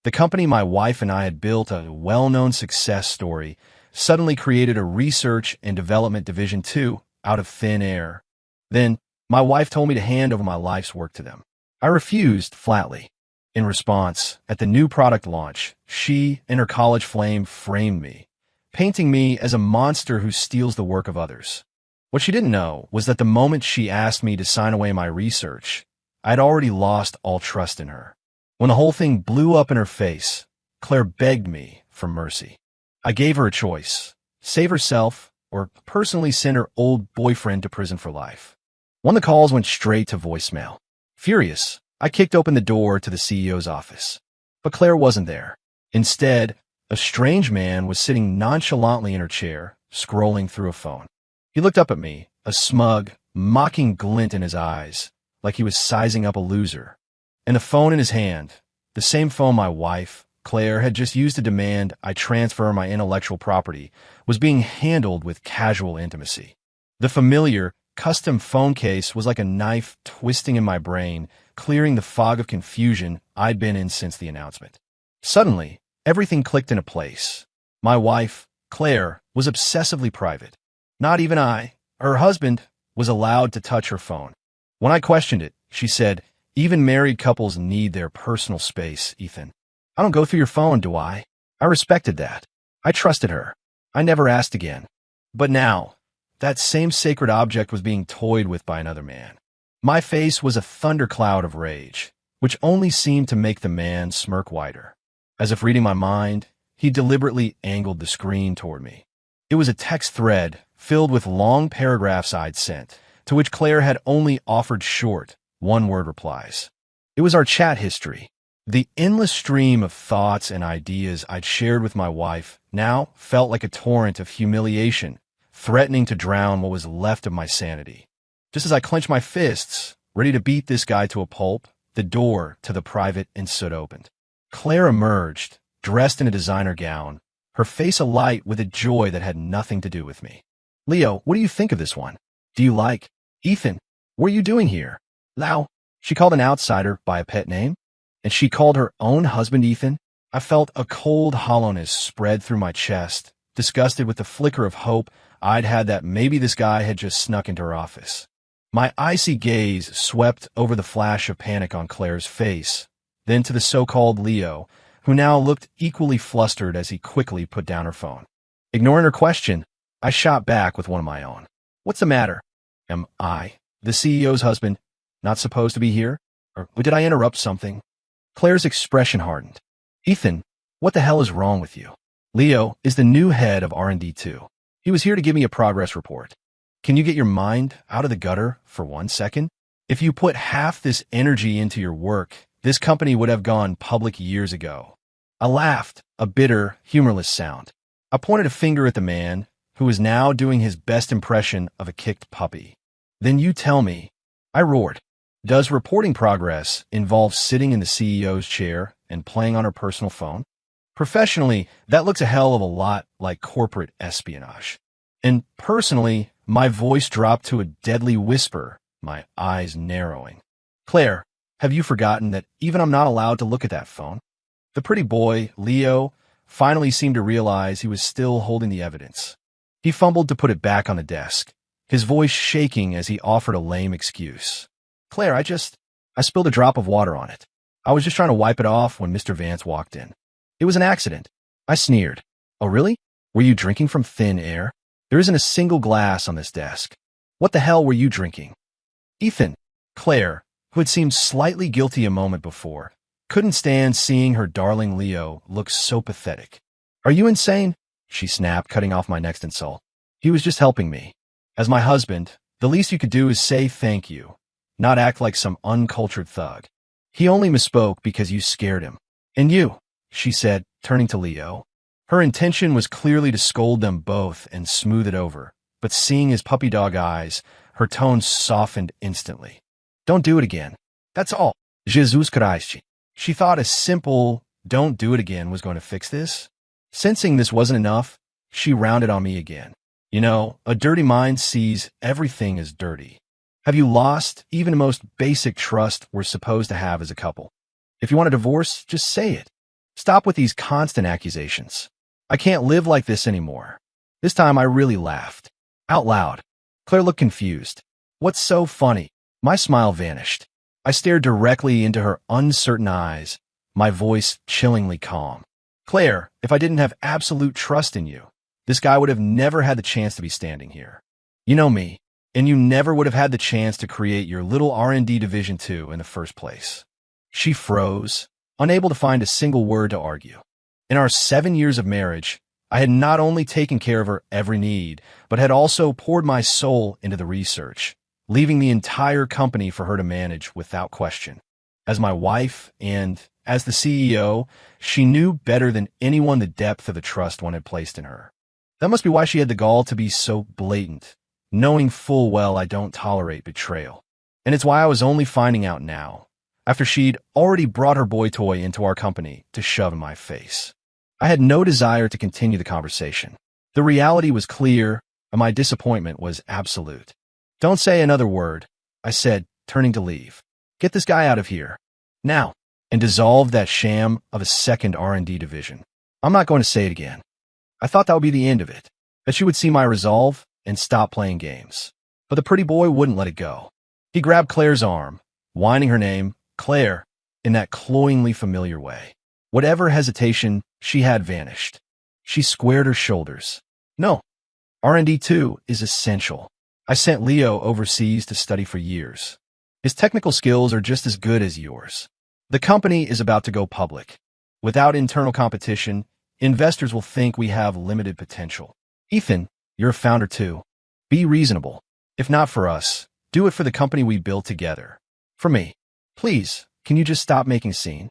The company my wife and I had built, a well-known success story, suddenly created a research and development division too, out of thin air. Then, my wife told me to hand over my life's work to them. I refused flatly. In response, at the new product launch, she and her college flame framed me, painting me as a monster who steals the work of others. What she didn't know was that the moment she asked me to sign away my research, I'd already lost all trust in her. When the whole thing blew up in her face, Claire begged me for mercy. I gave her a choice: save herself or personally send her old boyfriend to prison for life. One of the calls went straight to voicemail. Furious, I kicked open the door to the CEO's office. But Claire wasn't there. Instead, a strange man was sitting nonchalantly in her chair, scrolling through a phone. He looked up at me, a smug, mocking glint in his eyes, like he was sizing up a loser. And the phone in his hand, the same phone my wife, Claire, had just used to demand I transfer my intellectual property, was being handled with casual intimacy. The familiar, custom phone case was like a knife twisting in my brain, clearing the fog of confusion I'd been in since the announcement. Suddenly, everything clicked into place. My wife, Claire, was obsessively private. Not even I, her husband, was allowed to touch her phone. When I questioned it, she said, "Even married couples need their personal space, Ethan. I don't go through your phone, do I?" I respected that. I trusted her. I never asked again. But now, that same sacred object was being toyed with by another man. My face was a thundercloud of rage, which only seemed to make the man smirk wider. As if reading my mind, he deliberately angled the screen toward me. It was a text thread filled with long paragraphs I'd sent, to which Claire had only offered short, one-word replies. It was our chat history. The endless stream of thoughts and ideas I'd shared with my wife now felt like a torrent of humiliation, threatening to drown what was left of my sanity. Just as I clenched my fists, ready to beat this guy to a pulp, the door to the private soot opened. Claire emerged, dressed in a designer gown, her face alight with a joy that had nothing to do with me. "Leo, what do you think of this one? Do you like Ethan? What are you doing here?" Lau, she called an outsider by a pet name, and she called her own husband Ethan. I felt a cold hollowness spread through my chest, disgusted with the flicker of hope I'd had that maybe this guy had just snuck into her office. My icy gaze swept over the flash of panic on Claire's face, then to the so-called Leo, who now looked equally flustered as he quickly put down her phone. Ignoring her question, I shot back with one of my own. "What's the matter? Am I, the CEO's husband, not supposed to be here? Or did I interrupt something?" Claire's expression hardened. "Ethan, what the hell is wrong with you? Leo is the new head of R&D too. He was here to give me a progress report. Can you get your mind out of the gutter for 1 second? If you put half this energy into your work, this company would have gone public years ago." I laughed, a bitter, humorless sound. I pointed a finger at the man, who was now doing his best impression of a kicked puppy. "Then you tell me," I roared. "Does reporting progress involve sitting in the CEO's chair and playing on her personal phone? Professionally, that looks a hell of a lot like corporate espionage." And personally, my voice dropped to a deadly whisper, my eyes narrowing. "Claire, have you forgotten that even I'm not allowed to look at that phone?" The pretty boy, Leo, finally seemed to realize he was still holding the evidence. He fumbled to put it back on the desk, his voice shaking as he offered a lame excuse. "Claire, I spilled a drop of water on it. I was just trying to wipe it off when Mr. Vance walked in. It was an accident." I sneered. "Oh, really? Were you drinking from thin air? There isn't a single glass on this desk. What the hell were you drinking?" Ethan, Claire, who had seemed slightly guilty a moment before, couldn't stand seeing her darling Leo look so pathetic. "Are you insane?" she snapped, cutting off my next insult. "He was just helping me. As my husband, the least you could do is say thank you, not act like some uncultured thug. He only misspoke because you scared him. And you," she said, turning to Leo. Her intention was clearly to scold them both and smooth it over, but seeing his puppy dog eyes, her tone softened instantly. "Don't do it again. That's all. Jesus Christ." She thought a simple, "don't do it again" was going to fix this. Sensing this wasn't enough, she rounded on me again. "You know, a dirty mind sees everything as dirty. Have you lost even the most basic trust we're supposed to have as a couple? If you want a divorce, just say it. Stop with these constant accusations. I can't live like this anymore. This time I really laughed. Out loud. Claire looked confused. What's so funny? My smile vanished. I stared directly into her uncertain eyes, my voice chillingly calm. Claire, if I didn't have absolute trust in you, this guy would have never had the chance to be standing here. You know me, and you never would have had the chance to create your little R&D Division 2 in the first place. She froze, unable to find a single word to argue. In our 7 years of marriage, I had not only taken care of her every need, but had also poured my soul into the research, leaving the entire company for her to manage without question. As my wife and as the CEO, she knew better than anyone the depth of the trust one had placed in her. That must be why she had the gall to be so blatant, knowing full well I don't tolerate betrayal. And it's why I was only finding out now, after she'd already brought her boy toy into our company to shove in my face. I had no desire to continue the conversation. The reality was clear, and my disappointment was absolute. Don't say another word, I said, turning to leave. Get this guy out of here. Now. And dissolve that sham of a second R&D division. I'm not going to say it again. I thought that would be the end of it, that she would see my resolve and stop playing games. But the pretty boy wouldn't let it go. He grabbed Claire's arm, whining her name, Claire, in that cloyingly familiar way. Whatever hesitation, she had vanished. She squared her shoulders. No, R&D 2 is essential. I sent Leo overseas to study for years. His technical skills are just as good as yours. The company is about to go public. Without internal competition, investors will think we have limited potential. Ethan, you're a founder too. Be reasonable. If not for us, do it for the company we built together. For me. Please, can you just stop making a scene?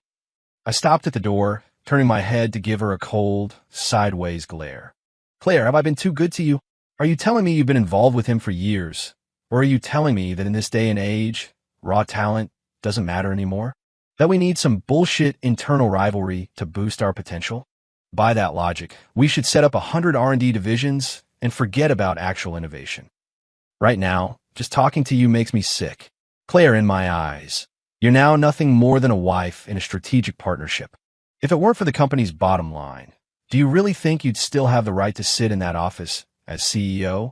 I stopped at the door, turning my head to give her a cold, sideways glare. Claire, have I been too good to you? Are you telling me you've been involved with him for years? Or are you telling me that in this day and age, raw talent doesn't matter anymore? That we need some bullshit internal rivalry to boost our potential? By that logic, we should set up 100 R&D divisions and forget about actual innovation. Right now, just talking to you makes me sick. Claire, in my eyes, you're now nothing more than a wife in a strategic partnership. If it weren't for the company's bottom line, do you really think you'd still have the right to sit in that office as CEO?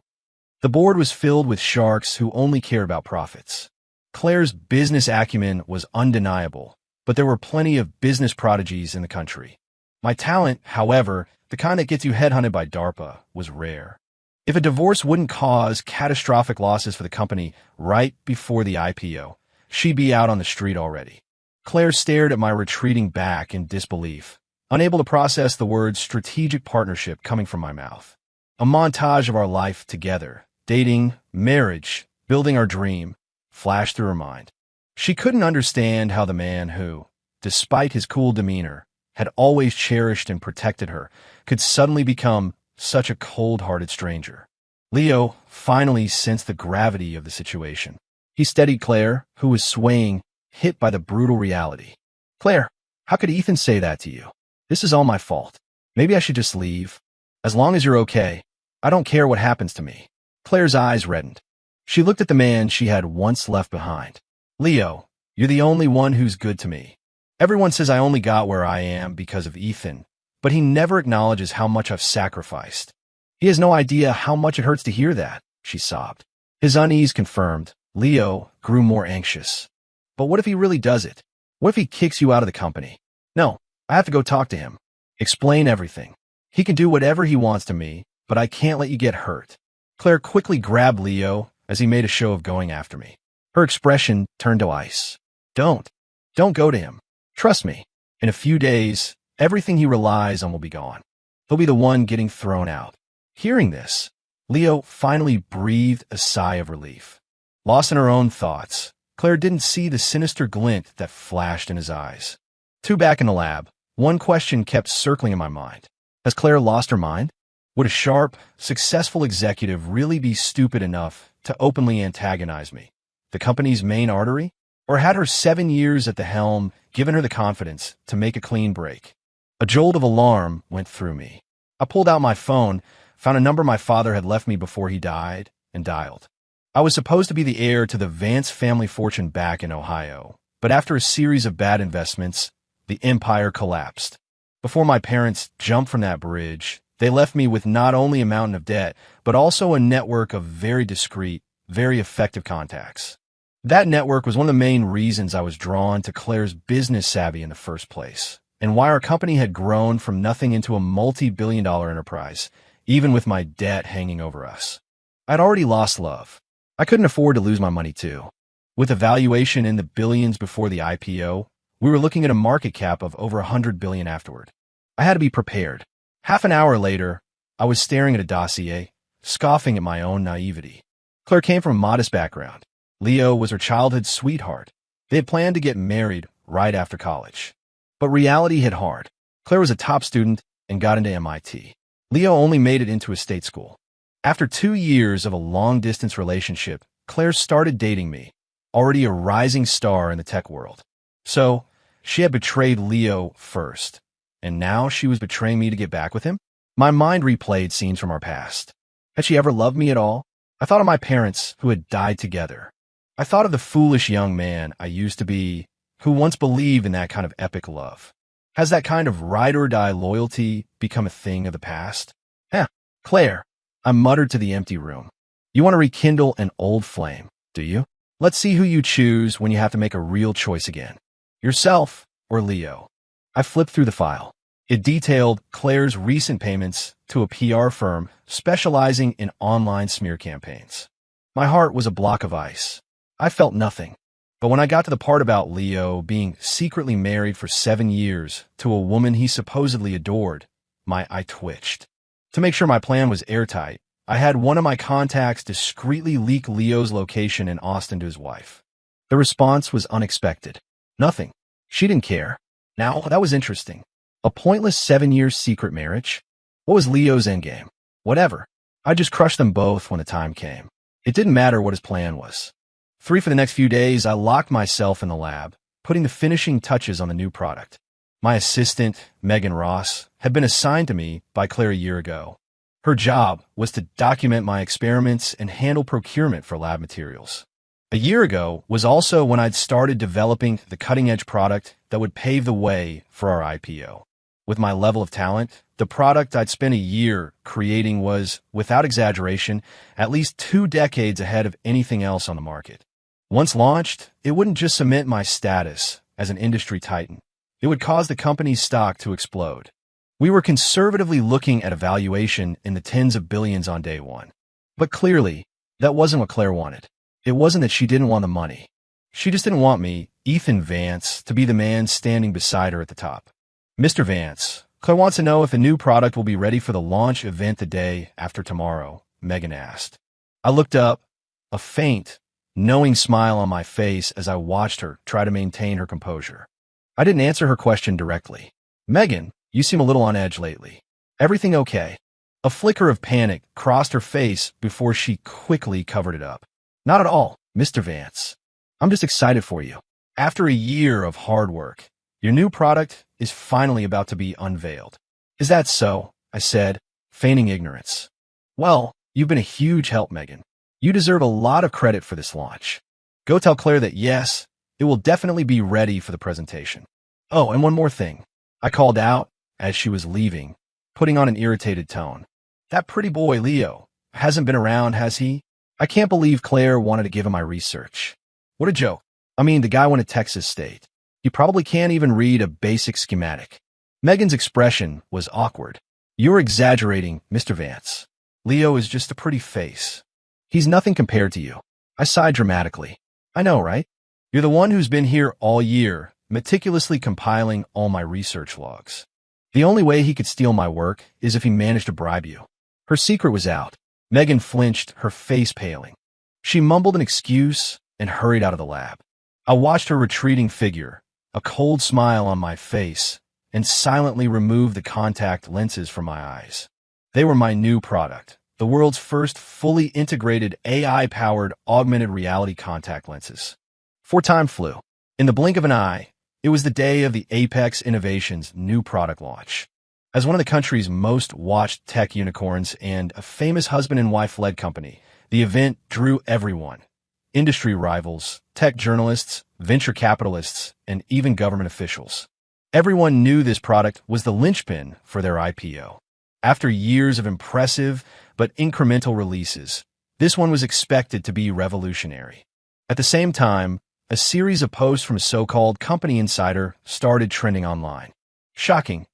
The board was filled with sharks who only cared about profits. Claire's business acumen was undeniable, but there were plenty of business prodigies in the country. My talent, however, the kind that gets you headhunted by DARPA, was rare. If a divorce wouldn't cause catastrophic losses for the company right before the IPO, she'd be out on the street already. Claire stared at my retreating back in disbelief, unable to process the words strategic partnership coming from my mouth. A montage of our life together, dating, marriage, building our dream, flashed through her mind. She couldn't understand how the man who, despite his cool demeanor, had always cherished and protected her, could suddenly become such a cold-hearted stranger. Leo finally sensed the gravity of the situation. He steadied Claire, who was swaying, hit by the brutal reality. Claire, how could Ethan say that to you? This is all my fault. Maybe I should just leave. As long as you're okay, I don't care what happens to me. Claire's eyes reddened. She looked at the man she had once left behind. Leo, you're the only one who's good to me. Everyone says I only got where I am because of Ethan, but he never acknowledges how much I've sacrificed. He has no idea how much it hurts to hear that, she sobbed. His unease confirmed, Leo grew more anxious. But what if he really does it? What if he kicks you out of the company? No, I have to go talk to him. Explain everything. He can do whatever he wants to me, but I can't let you get hurt. Claire quickly grabbed Leo as he made a show of going after me. Her expression turned to ice. Don't go to him. Trust me. In a few days, everything he relies on will be gone. He'll be the one getting thrown out. Hearing this, Leo finally breathed a sigh of relief. Lost in her own thoughts, Claire didn't see the sinister glint that flashed in his eyes. Back in the lab, one question kept circling in my mind. Has Claire lost her mind? Would a sharp, successful executive really be stupid enough to openly antagonize me, the company's main artery? Or had her 7 years at the helm given her the confidence to make a clean break? A jolt of alarm went through me. I pulled out my phone, found a number my father had left me before he died, and dialed. I was supposed to be the heir to the Vance family fortune back in Ohio, but after a series of bad investments, the empire collapsed. Before my parents jumped from that bridge, they left me with not only a mountain of debt, but also a network of very discreet, very effective contacts. That network was one of the main reasons I was drawn to Claire's business savvy in the first place, and why our company had grown from nothing into a multi-billion-dollar enterprise, even with my debt hanging over us. I'd already lost love. I couldn't afford to lose my money too. With a valuation in the billions before the IPO, we were looking at a market cap of over $100 billion afterward. I had to be prepared. Half an hour later, I was staring at a dossier, scoffing at my own naivety. Claire came from a modest background. Leo was her childhood sweetheart. They had planned to get married right after college. But reality hit hard. Claire was a top student and got into MIT. Leo only made it into a state school. After 2 years of a long-distance relationship, Claire started dating me, already a rising star in the tech world. So, she had betrayed Leo first, and now she was betraying me to get back with him? My mind replayed scenes from our past. Had she ever loved me at all? I thought of my parents who had died together. I thought of the foolish young man I used to be, who once believed in that kind of epic love. Has that kind of ride-or-die loyalty become a thing of the past? Claire, I muttered to the empty room. You want to rekindle an old flame, do you? Let's see who you choose when you have to make a real choice again. Yourself or Leo. I flipped through the file. It detailed Claire's recent payments to a PR firm specializing in online smear campaigns. My heart was a block of ice. I felt nothing. But when I got to the part about Leo being secretly married for 7 years to a woman he supposedly adored, my eye twitched. To make sure my plan was airtight, I had one of my contacts discreetly leak Leo's location in Austin to his wife. The response was unexpected. Nothing. She didn't care. Now, that was interesting. A pointless 7-year secret marriage? What was Leo's endgame? Whatever. I just crushed them both when the time came. It didn't matter what his plan was. For the next few days, I locked myself in the lab, putting the finishing touches on the new product. My assistant, Megan Ross, had been assigned to me by Claire a year ago. Her job was to document my experiments and handle procurement for lab materials. A year ago was also when I'd started developing the cutting-edge product that would pave the way for our IPO. With my level of talent, the product I'd spent a year creating was, without exaggeration, at least 2 decades ahead of anything else on the market. Once launched, it wouldn't just cement my status as an industry titan. It would cause the company's stock to explode. We were conservatively looking at a valuation in the tens of billions on day one. But clearly, that wasn't what Claire wanted. It wasn't that she didn't want the money. She just didn't want me, Ethan Vance, to be the man standing beside her at the top. Mr. Vance, Claire wants to know if the new product will be ready for the launch event the day after tomorrow, Megan asked. I looked up, a faint, knowing smile on my face as I watched her try to maintain her composure. I didn't answer her question directly. Megan, you seem a little on edge lately. Everything okay? A flicker of panic crossed her face before she quickly covered it up. Not at all, Mr. Vance. I'm just excited for you. After a year of hard work, your new product is finally about to be unveiled. Is that so? I said, feigning ignorance. Well, you've been a huge help, Megan. You deserve a lot of credit for this launch. Go tell Claire that yes, it will definitely be ready for the presentation. Oh, and one more thing. I called out as she was leaving, putting on an irritated tone. That pretty boy, Leo, hasn't been around, has he? I can't believe Claire wanted to give him my research. What a joke. I mean, the guy went to Texas State. He probably can't even read a basic schematic. Megan's expression was awkward. You're exaggerating, Mr. Vance. Leo is just a pretty face. He's nothing compared to you. I sighed dramatically. I know, right? You're the one who's been here all year, meticulously compiling all my research logs. The only way he could steal my work is if he managed to bribe you. Her secret was out. Megan flinched, her face paling. She mumbled an excuse and hurried out of the lab. I watched her retreating figure, a cold smile on my face, and silently removed the contact lenses from my eyes. They were my new product, the world's first fully integrated AI-powered augmented reality contact lenses. Time flew. In the blink of an eye, it was the day of the Apex Innovations' new product launch. As one of the country's most watched tech unicorns and a famous husband and wife-led company, the event drew everyone. Industry rivals, tech journalists, venture capitalists, and even government officials. Everyone knew this product was the linchpin for their IPO. After years of impressive but incremental releases, this one was expected to be revolutionary. At the same time, a series of posts from a so-called company insider started trending online. Shocking.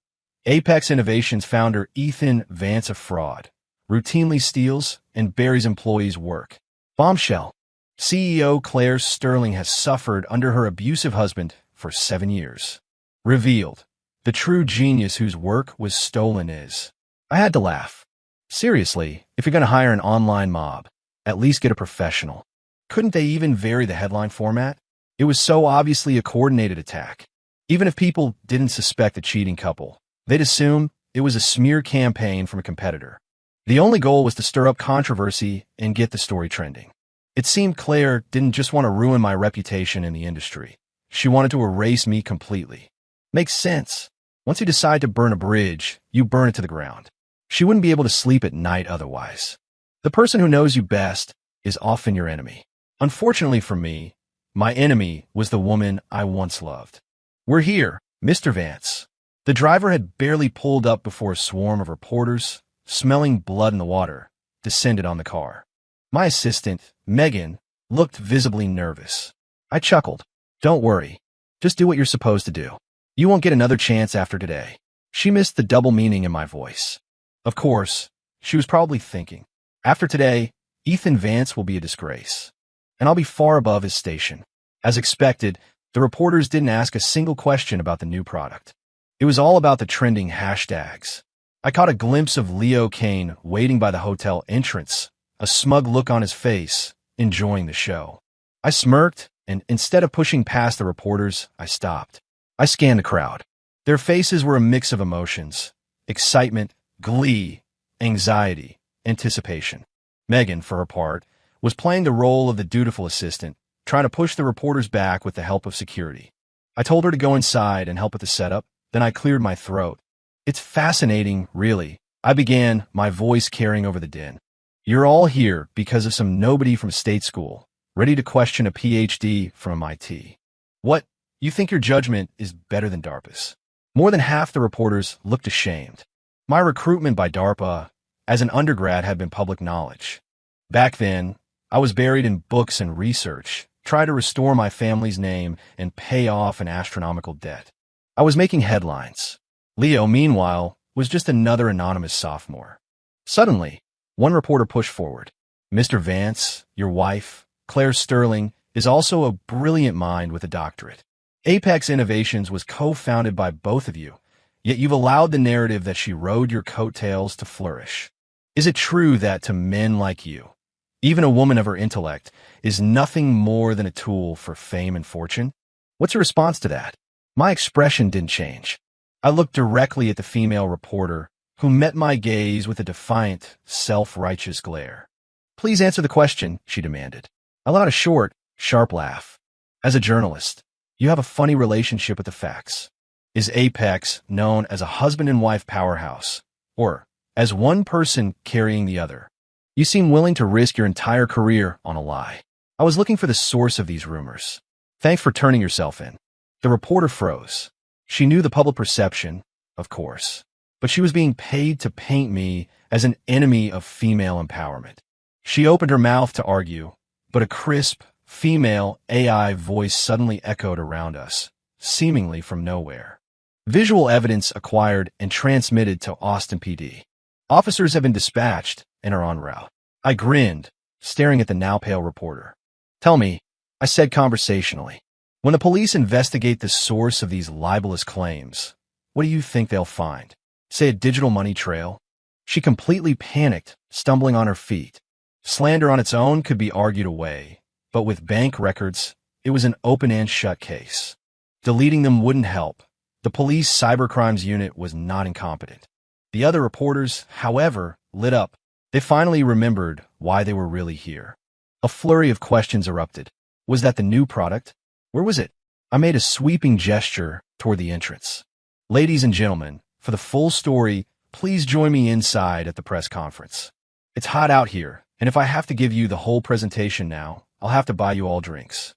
Apex Innovations founder Ethan Vance, a fraud, routinely steals and buries employees' work. Bombshell. CEO Claire Sterling has suffered under her abusive husband for 7 years. Revealed. The true genius whose work was stolen is. I had to laugh. Seriously, if you're going to hire an online mob, at least get a professional. Couldn't they even vary the headline format? It was so obviously a coordinated attack. Even if people didn't suspect the cheating couple, they'd assume it was a smear campaign from a competitor. The only goal was to stir up controversy and get the story trending. It seemed Claire didn't just want to ruin my reputation in the industry. She wanted to erase me completely. Makes sense. Once you decide to burn a bridge, you burn it to the ground. She wouldn't be able to sleep at night otherwise. The person who knows you best is often your enemy. Unfortunately for me, my enemy was the woman I once loved. We're here, Mr. Vance. The driver had barely pulled up before a swarm of reporters, smelling blood in the water, descended on the car. My assistant, Megan, looked visibly nervous. I chuckled. Don't worry. Just do what you're supposed to do. You won't get another chance after today. She missed the double meaning in my voice. Of course, she was probably thinking, after today, Ethan Vance will be a disgrace, and I'll be far above his station. As expected, the reporters didn't ask a single question about the new product. It was all about the trending hashtags. I caught a glimpse of Leo Kane waiting by the hotel entrance, a smug look on his face, enjoying the show. I smirked, and instead of pushing past the reporters, I stopped. I scanned the crowd. Their faces were a mix of emotions: excitement, glee, anxiety, anticipation. Megan, for her part, was playing the role of the dutiful assistant, trying to push the reporters back with the help of security. I told her to go inside and help with the setup, then I cleared my throat. It's fascinating, really. I began, my voice carrying over the din. You're all here because of some nobody from state school, ready to question a PhD from MIT. What? You think your judgment is better than DARPA's? More than half the reporters looked ashamed. My recruitment by DARPA as an undergrad had been public knowledge. Back then, I was buried in books and research, trying to restore my family's name and pay off an astronomical debt. I was making headlines. Leo, meanwhile, was just another anonymous sophomore. Suddenly, one reporter pushed forward. Mr. Vance, your wife, Claire Sterling, is also a brilliant mind with a doctorate. Apex Innovations was co-founded by both of you, yet you've allowed the narrative that she rode your coattails to flourish. Is it true that to men like you, even a woman of her intellect is nothing more than a tool for fame and fortune? What's your response to that? My expression didn't change. I looked directly at the female reporter, who met my gaze with a defiant, self-righteous glare. Please answer the question, she demanded. I let out a short, sharp laugh. As a journalist, you have a funny relationship with the facts. Is Apex known as a husband and wife powerhouse, or as one person carrying the other? You seem willing to risk your entire career on a lie. I was looking for the source of these rumors. Thanks for turning yourself in. The reporter froze. She knew the public perception, of course, but she was being paid to paint me as an enemy of female empowerment. She opened her mouth to argue, but a crisp, female AI voice suddenly echoed around us, seemingly from nowhere. Visual evidence acquired and transmitted to Austin PD. Officers have been dispatched and are en route. I grinned, staring at the now pale reporter. Tell me, I said conversationally, when the police investigate the source of these libelous claims, what do you think they'll find? Say a digital money trail? She completely panicked, stumbling on her feet. Slander on its own could be argued away, but with bank records, it was an open and shut case. Deleting them wouldn't help. The police cybercrimes unit was not incompetent. The other reporters, however, lit up. They finally remembered why they were really here. A flurry of questions erupted. Was that the new product? Where was it? I made a sweeping gesture toward the entrance. Ladies and gentlemen, for the full story, please join me inside at the press conference. It's hot out here, and if I have to give you the whole presentation now, I'll have to buy you all drinks.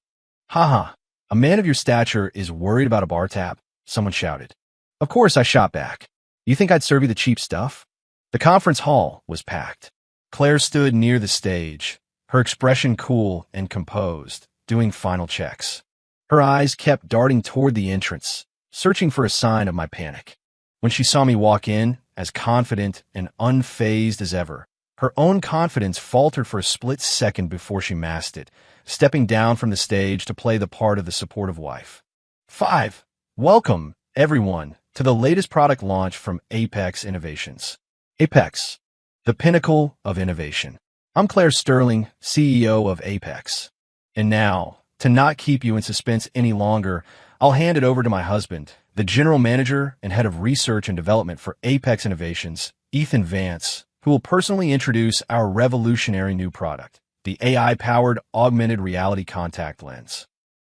Haha, a man of your stature is worried about a bar tab? someone shouted. Of course, I shot back. You think I'd serve you the cheap stuff? The conference hall was packed. Claire stood near the stage, her expression cool and composed, doing final checks. Her eyes kept darting toward the entrance, searching for a sign of my panic. When she saw me walk in, as confident and unfazed as ever, her own confidence faltered for a split second before she masked it, stepping down from the stage to play the part of the supportive wife. 5. Welcome, everyone, to the latest product launch from Apex Innovations. Apex, the pinnacle of innovation. I'm Claire Sterling, CEO of Apex. And now, to not keep you in suspense any longer, I'll hand it over to my husband, the General Manager and Head of Research and Development for Apex Innovations, Ethan Vance, who will personally introduce our revolutionary new product, the AI-powered augmented reality contact lens.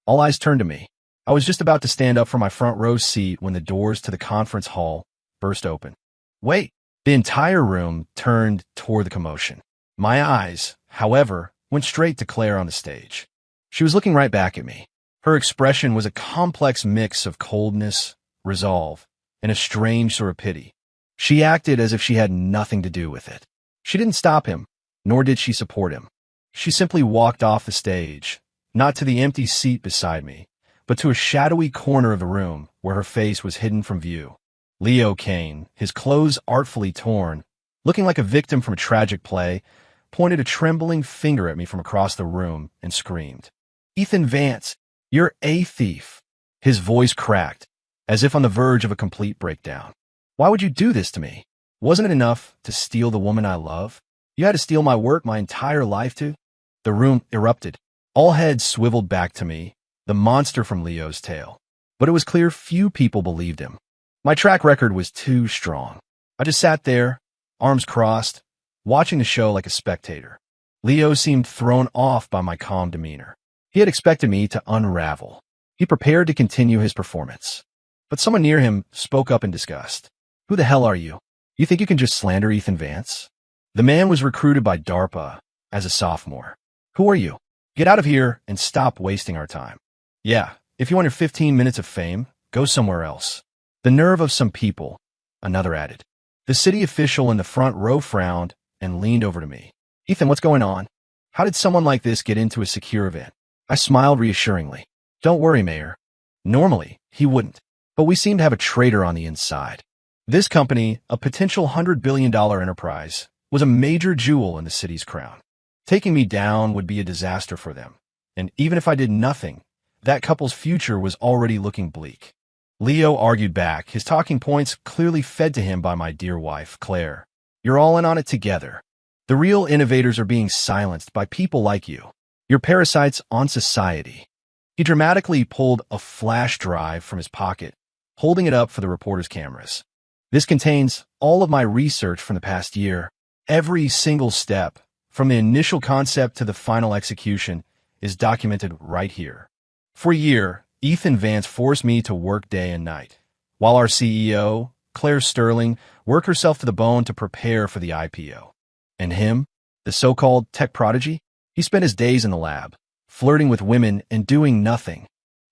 All eyes turned to me. I was just about to stand up from my front row seat when the doors to the conference hall burst open. Wait! The entire room turned toward the commotion. My eyes, however, went straight to Claire on the stage. She was looking right back at me. Her expression was a complex mix of coldness, resolve, and a strange sort of pity. She acted as if she had nothing to do with it. She didn't stop him, nor did she support him. She simply walked off the stage, not to the empty seat beside me, but to a shadowy corner of the room where her face was hidden from view. Leo Kane, his clothes artfully torn, looking like a victim from a tragic play, pointed a trembling finger at me from across the room and screamed, "Ethan Vance, you're a thief." His voice cracked, as if on the verge of a complete breakdown. Why would you do this to me? Wasn't it enough to steal the woman I love? You had to steal my work my entire life too? The room erupted. All heads swiveled back to me, the monster from Leo's tale. But it was clear few people believed him. My track record was too strong. I just sat there, arms crossed, watching the show like a spectator. Leo seemed thrown off by my calm demeanor. He had expected me to unravel. He prepared to continue his performance. But someone near him spoke up in disgust. Who the hell are you? You think you can just slander Ethan Vance? The man was recruited by DARPA as a sophomore. Who are you? Get out of here and stop wasting our time. Yeah, if you want your 15 minutes of fame, go somewhere else. The nerve of some people, another added. The city official in the front row frowned and leaned over to me. Ethan, what's going on? How did someone like this get into a secure event? I smiled reassuringly. Don't worry, Mayor. Normally, he wouldn't. But we seem to have a traitor on the inside. This company, a potential $100 billion enterprise, was a major jewel in the city's crown. Taking me down would be a disaster for them. And even if I did nothing, that couple's future was already looking bleak. Leo argued back, his talking points clearly fed to him by my dear wife, Claire. You're all in on it together. The real innovators are being silenced by people like you. You're parasites on society. He dramatically pulled a flash drive from his pocket, holding it up for the reporter's cameras. This contains all of my research from the past year. Every single step, from the initial concept to the final execution, is documented right here. For a year, Ethan Vance forced me to work day and night, while our CEO, Claire Sterling, worked herself to the bone to prepare for the IPO. And him, the so-called tech prodigy, he spent his days in the lab, flirting with women and doing nothing.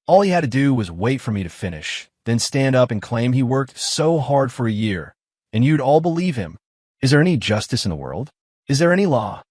All he had to do was wait for me to finish, then stand up and claim he worked so hard for a year, and you'd all believe him. Is there any justice in the world? Is there any law?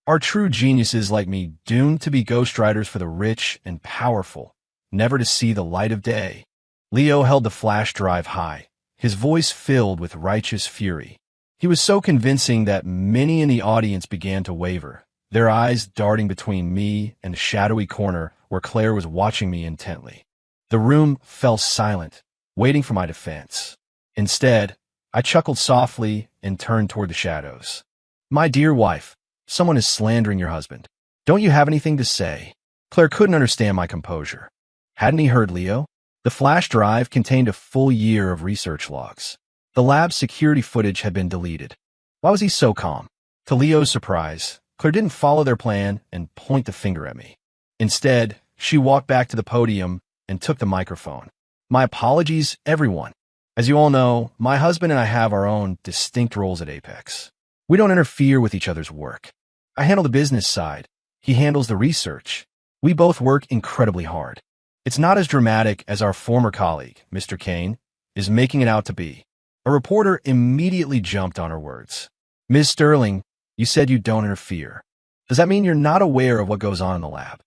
Are true geniuses like me doomed to be ghostwriters for the rich and powerful, never to see the light of day? Leo held the flash drive high, his voice filled with righteous fury. He was so convincing that many in the audience began to waver, their eyes darting between me and the shadowy corner where Claire was watching me intently. The room fell silent, waiting for my defense. Instead, I chuckled softly and turned toward the shadows. My dear wife, someone is slandering your husband. Don't you have anything to say? Claire couldn't understand my composure. Hadn't he heard Leo? The flash drive contained a full year of research logs. The lab's security footage had been deleted. Why was he so calm? To Leo's surprise, Claire didn't follow their plan and point the finger at me. Instead, she walked back to the podium and took the microphone. My apologies, everyone. As you all know, my husband and I have our own distinct roles at Apex. We don't interfere with each other's work. I handle the business side. He handles the research. We both work incredibly hard. It's not as dramatic as our former colleague, Mr. Kane, is making it out to be. A reporter immediately jumped on her words. Ms. Sterling, you said you don't interfere. Does that mean you're not aware of what goes on in the lab?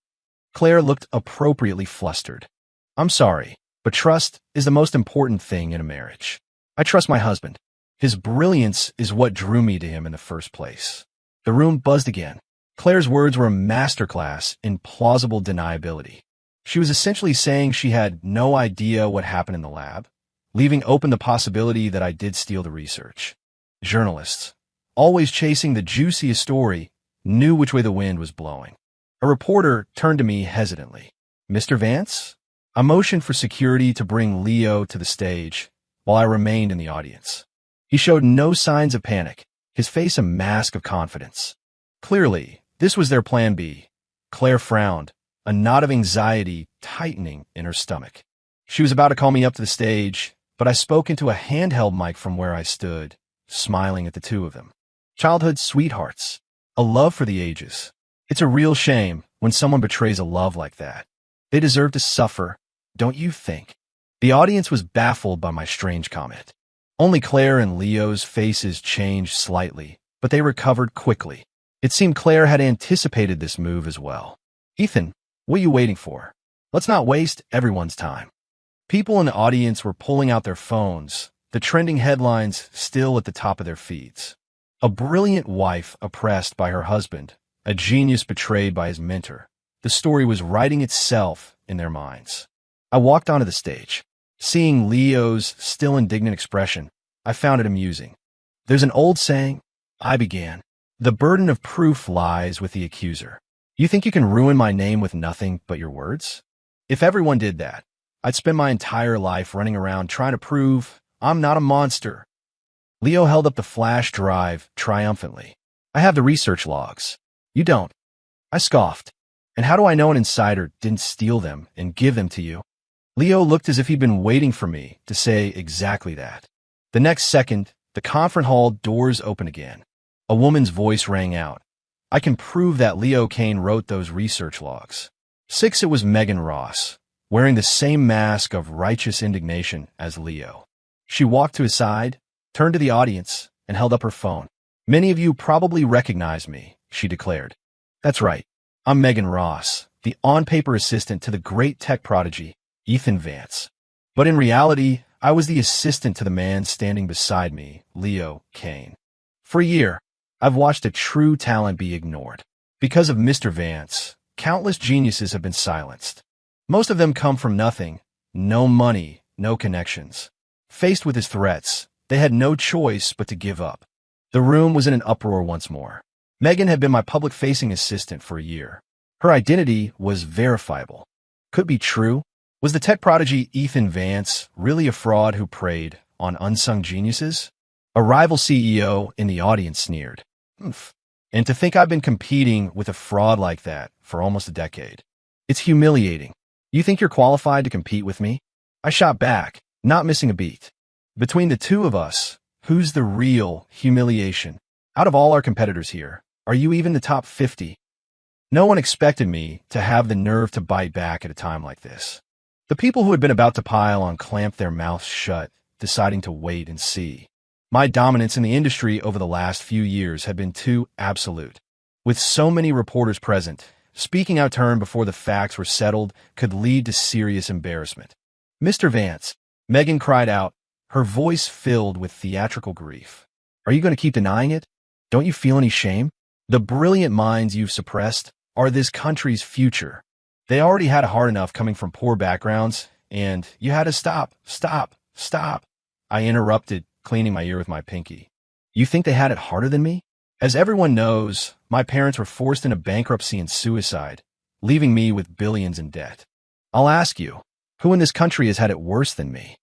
Claire looked appropriately flustered. I'm sorry, but trust is the most important thing in a marriage. I trust my husband. His brilliance is what drew me to him in the first place. The room buzzed again. Claire's words were a masterclass in plausible deniability. She was essentially saying she had no idea what happened in the lab, leaving open the possibility that I did steal the research. Journalists, always chasing the juiciest story, knew which way the wind was blowing. A reporter turned to me hesitantly. Mr. Vance? I motioned for security to bring Leo to the stage while I remained in the audience. He showed no signs of panic, his face a mask of confidence. Clearly, this was their plan B. Claire frowned, a knot of anxiety tightening in her stomach. She was about to call me up to the stage, but I spoke into a handheld mic from where I stood, smiling at the two of them. Childhood sweethearts, a love for the ages. It's a real shame when someone betrays a love like that. They deserve to suffer, don't you think? The audience was baffled by my strange comment. Only Claire and Leo's faces changed slightly, but they recovered quickly. It seemed Claire had anticipated this move as well. Ethan, what are you waiting for? Let's not waste everyone's time. People in the audience were pulling out their phones, the trending headlines still at the top of their feeds. A brilliant wife oppressed by her husband, a genius betrayed by his mentor. The story was writing itself in their minds. I walked onto the stage. Seeing Leo's still indignant expression, I found it amusing. There's an old saying, I began. The burden of proof lies with the accuser. You think you can ruin my name with nothing but your words? If everyone did that, I'd spend my entire life running around trying to prove I'm not a monster. Leo held up the flash drive triumphantly. I have the research logs. You don't. I scoffed. And how do I know an insider didn't steal them and give them to you? Leo looked as if he'd been waiting for me to say exactly that. The next second, the conference hall doors opened again. A woman's voice rang out. I can prove that Leo Kane wrote those research logs. 6. It was Megan Ross, wearing the same mask of righteous indignation as Leo. She walked to his side, turned to the audience, and held up her phone. Many of you probably recognize me, she declared. That's right. I'm Megan Ross, the on-paper assistant to the great tech prodigy, Ethan Vance. But in reality, I was the assistant to the man standing beside me, Leo Kane. For a year, I've watched a true talent be ignored. Because of Mr. Vance, countless geniuses have been silenced. Most of them come from nothing, no money, no connections. Faced with his threats, they had no choice but to give up. The room was in an uproar once more. Megan had been my public-facing assistant for a year. Her identity was verifiable. Could be true. Was the tech prodigy Ethan Vance really a fraud who preyed on unsung geniuses? A rival CEO in the audience sneered. And to think I've been competing with a fraud like that for almost a decade. It's humiliating. You think you're qualified to compete with me? I shot back, not missing a beat. Between the two of us, who's the real humiliation? Out of all our competitors here, are you even the top 50? No one expected me to have the nerve to bite back at a time like this. The people who had been about to pile on clamped their mouths shut, deciding to wait and see. My dominance in the industry over the last few years had been too absolute. With so many reporters present, speaking out of turn before the facts were settled could lead to serious embarrassment. Mr. Vance, Megan cried out, her voice filled with theatrical grief. Are you going to keep denying it? Don't you feel any shame? The brilliant minds you've suppressed are this country's future. They already had it hard enough coming from poor backgrounds, and you had to stop. I interrupted, cleaning my ear with my pinky. You think they had it harder than me? As everyone knows, my parents were forced into bankruptcy and suicide, leaving me with billions in debt. I'll ask you, who in this country has had it worse than me?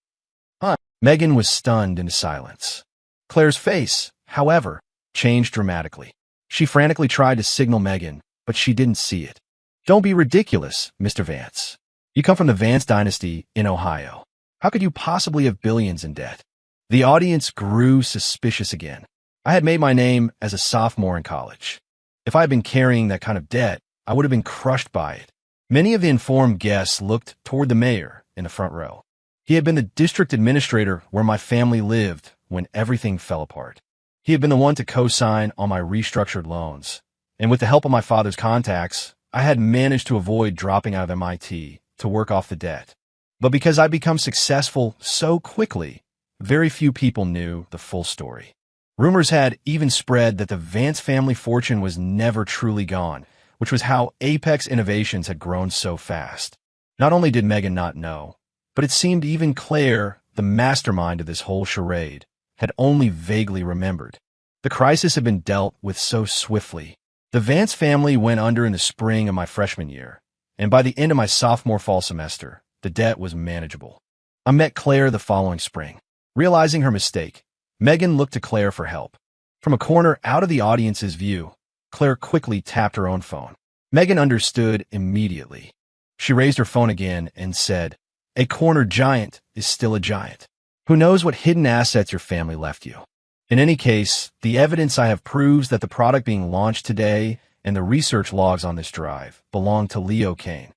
Megan was stunned into silence. Claire's face, however, changed dramatically. She frantically tried to signal Megan, but she didn't see it. Don't be ridiculous, Mr. Vance. You come from the Vance dynasty in Ohio. How could you possibly have billions in debt? The audience grew suspicious again. I had made my name as a sophomore in college. If I had been carrying that kind of debt, I would have been crushed by it. Many of the informed guests looked toward the mayor in the front row. He had been the district administrator where my family lived when everything fell apart. He had been the one to co-sign on my restructured loans. And with the help of my father's contacts, I had managed to avoid dropping out of MIT to work off the debt. But because I'd become successful so quickly, very few people knew the full story. Rumors had even spread that the Vance family fortune was never truly gone, which was how Apex Innovations had grown so fast. Not only did Megan not know, but it seemed even Claire, the mastermind of this whole charade, had only vaguely remembered. The crisis had been dealt with so swiftly. The Vance family went under in the spring of my freshman year, and by the end of my sophomore fall semester, the debt was manageable. I met Claire the following spring. Realizing her mistake, Megan looked to Claire for help. From a corner out of the audience's view, Claire quickly tapped her own phone. Megan understood immediately. She raised her phone again and said, "A corner giant is still a giant. Who knows what hidden assets your family left you? In any case, the evidence I have proves that the product being launched today and the research logs on this drive belong to Leo Kane."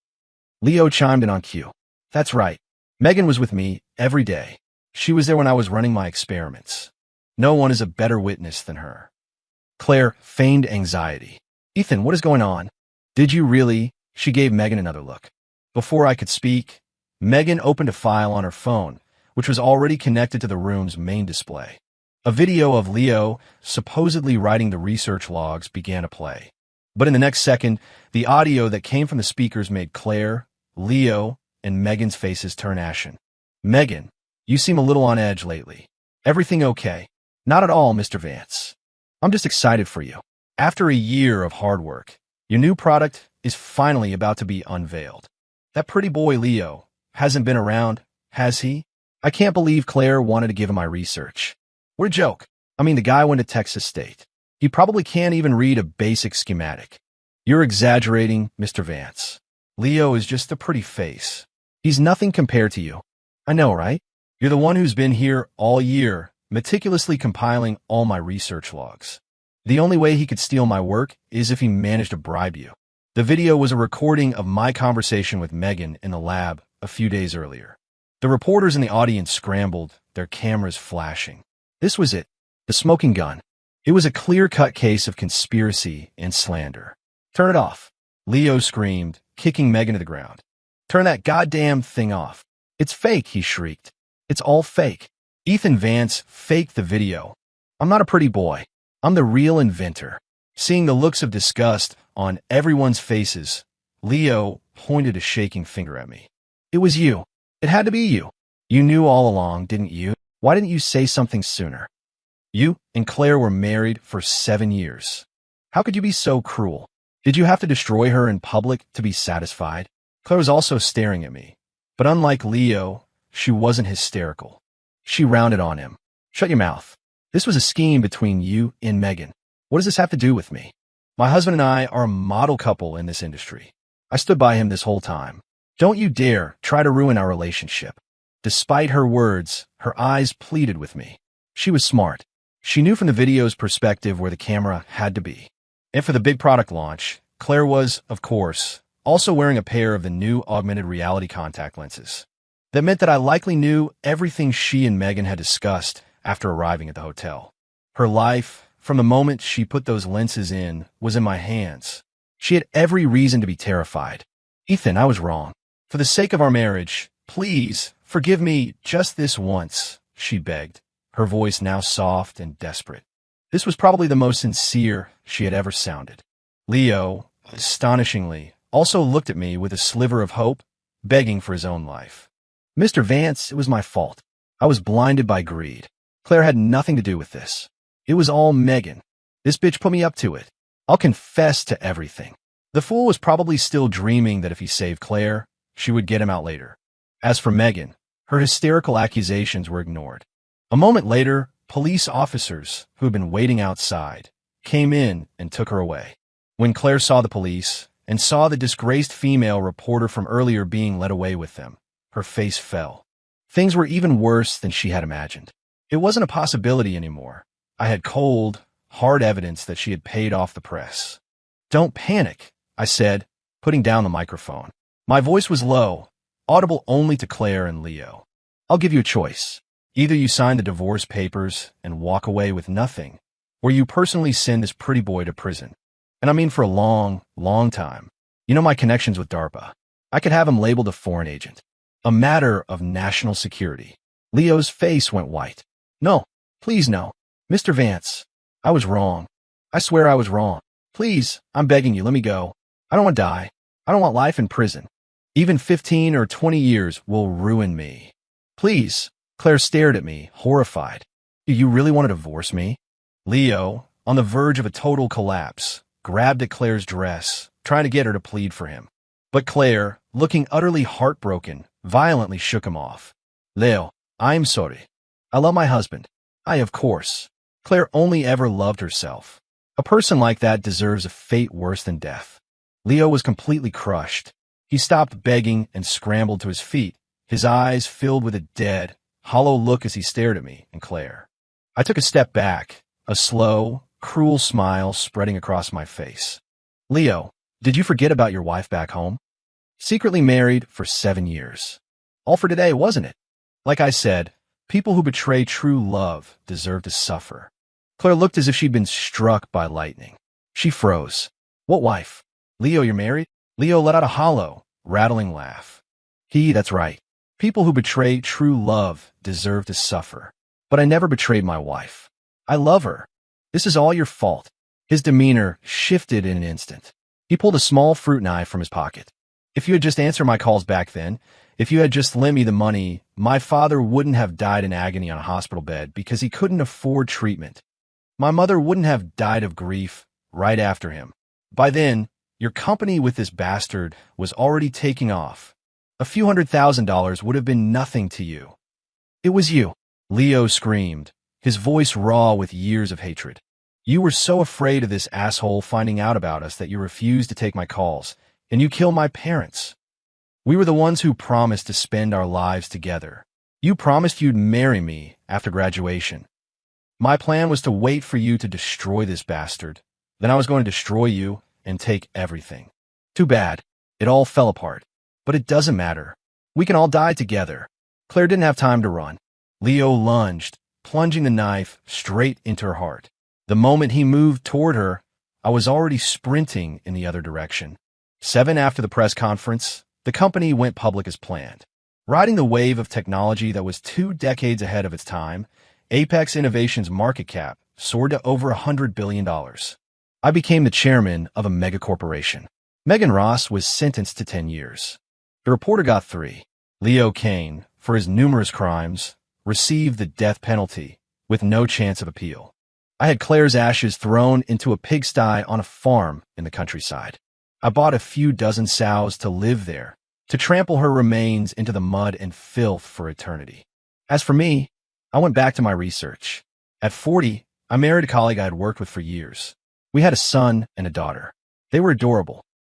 Leo chimed in on cue. "That's right. Megan was with me every day. She was there when I was running my experiments. No one is a better witness than her." Claire feigned anxiety. "Ethan, what is going on? Did you really?" She gave Megan another look. Before I could speak, Megan opened a file on her phone, which was already connected to the room's main display. A video of Leo supposedly writing the research logs began to play. But in the next second, the audio that came from the speakers made Claire, Leo, and Megan's faces turn ashen. "Megan, you seem a little on edge lately. Everything okay?" "Not at all, Mr. Vance. I'm just excited for you. After a year of hard work, your new product is finally about to be unveiled. That pretty boy Leo hasn't been around, has he? I can't believe Claire wanted to give him my research. What a joke. I mean, the guy went to Texas State. He probably can't even read a basic schematic." "You're exaggerating, Mr. Vance. Leo is just a pretty face. He's nothing compared to you." "I know, right? You're the one who's been here all year, meticulously compiling all my research logs. The only way he could steal my work is if he managed to bribe you." The video was a recording of my conversation with Megan in the lab a few days earlier. The reporters in the audience scrambled, their cameras flashing. This was it, the smoking gun. It was a clear-cut case of conspiracy and slander. "Turn it off," Leo screamed, kicking Megan to the ground. "Turn that goddamn thing off. It's fake," he shrieked. "It's all fake. Ethan Vance faked the video. I'm not a pretty boy. I'm the real inventor." Seeing the looks of disgust on everyone's faces, Leo pointed a shaking finger at me. "It was you. It had to be you. You knew all along, didn't you? Why didn't you say something sooner? You and Claire were married for 7 years. How could you be so cruel? Did you have to destroy her in public to be satisfied?" Claire was also staring at me, but unlike Leo, she wasn't hysterical. She rounded on him. "Shut your mouth. This was a scheme between you and Megan. What does this have to do with me? My husband and I are a model couple in this industry. I stood by him this whole time. Don't you dare try to ruin our relationship." Despite her words, her eyes pleaded with me. She was smart. She knew from the video's perspective where the camera had to be. And for the big product launch, Claire was, of course, also wearing a pair of the new augmented reality contact lenses. That meant that I likely knew everything she and Megan had discussed after arriving at the hotel. Her life, from the moment she put those lenses in, was in my hands. She had every reason to be terrified. "Ethan, I was wrong. For the sake of our marriage, please forgive me just this once," she begged, her voice now soft and desperate. This was probably the most sincere she had ever sounded. Leo, astonishingly, also looked at me with a sliver of hope, begging for his own life. "Mr. Vance, it was my fault. I was blinded by greed. Claire had nothing to do with this. It was all Megan. This bitch put me up to it. I'll confess to everything." The fool was probably still dreaming that if he saved Claire, she would get him out later. As for Megan, her hysterical accusations were ignored. A moment later, police officers, who had been waiting outside, came in and took her away. When Claire saw the police and saw the disgraced female reporter from earlier being led away with them, her face fell. Things were even worse than she had imagined. It wasn't a possibility anymore. I had cold, hard evidence that she had paid off the press. "Don't panic," I said, putting down the microphone. My voice was low, audible only to Claire and Leo. I'll give you a choice. Either you sign the divorce papers and walk away with nothing, or you personally send this pretty boy to prison. And I mean for a long, long time. You know my connections with DARPA. I could have him labeled a foreign agent. A matter of national security. Leo's face went white. No, please no. Mr. Vance, I was wrong. I swear I was wrong. Please, I'm begging you, let me go. I don't want to die. I don't want life in prison. Even 15 or 20 years will ruin me. Please. Claire stared at me, horrified. Do you really want to divorce me? Leo, on the verge of a total collapse, grabbed at Claire's dress, trying to get her to plead for him. But Claire, looking utterly heartbroken, violently shook him off. Leo, I'm sorry. I love my husband. Of course. Claire only ever loved herself. A person like that deserves a fate worse than death. Leo was completely crushed. He stopped begging and scrambled to his feet, his eyes filled with a dead, hollow look as he stared at me and Claire. I took a step back, a slow, cruel smile spreading across my face. Leo, did you forget about your wife back home? Secretly married for 7 years. All for today, wasn't it? Like I said, people who betray true love deserve to suffer. Claire looked as if she'd been struck by lightning. She froze. What wife? Leo, you're married? Leo let out a hollow, rattling laugh. That's right. People who betray true love deserve to suffer. But I never betrayed my wife. I love her. This is all your fault. His demeanor shifted in an instant. He pulled a small fruit knife from his pocket. If you had just answered my calls back then, if you had just lent me the money, my father wouldn't have died in agony on a hospital bed because he couldn't afford treatment. My mother wouldn't have died of grief right after him. By then, your company with this bastard was already taking off. A few $100,000 would have been nothing to you. It was you, Leo screamed, his voice raw with years of hatred. You were so afraid of this asshole finding out about us that you refused to take my calls, and you killed my parents. We were the ones who promised to spend our lives together. You promised you'd marry me after graduation. My plan was to wait for you to destroy this bastard. Then I was going to destroy you and take everything. Too bad. It all fell apart. But it doesn't matter. We can all die together. Claire didn't have time to run. Leo lunged, plunging the knife straight into her heart. The moment he moved toward her, I was already sprinting in the other direction. 7 after the press conference, the company went public as planned. Riding the wave of technology that was 2 decades ahead of its time, Apex Innovations' market cap soared to over $100 billion. I became the chairman of a megacorporation. Megan Ross was sentenced to 10 years. The reporter got 3. Leo Kane, for his numerous crimes, received the death penalty with no chance of appeal. I had Claire's ashes thrown into a pigsty on a farm in the countryside. I bought a few dozen sows to live there, to trample her remains into the mud and filth for eternity. As for me, I went back to my research. At 40, I married a colleague I had worked with for years. We had a son and a daughter. They were adorable.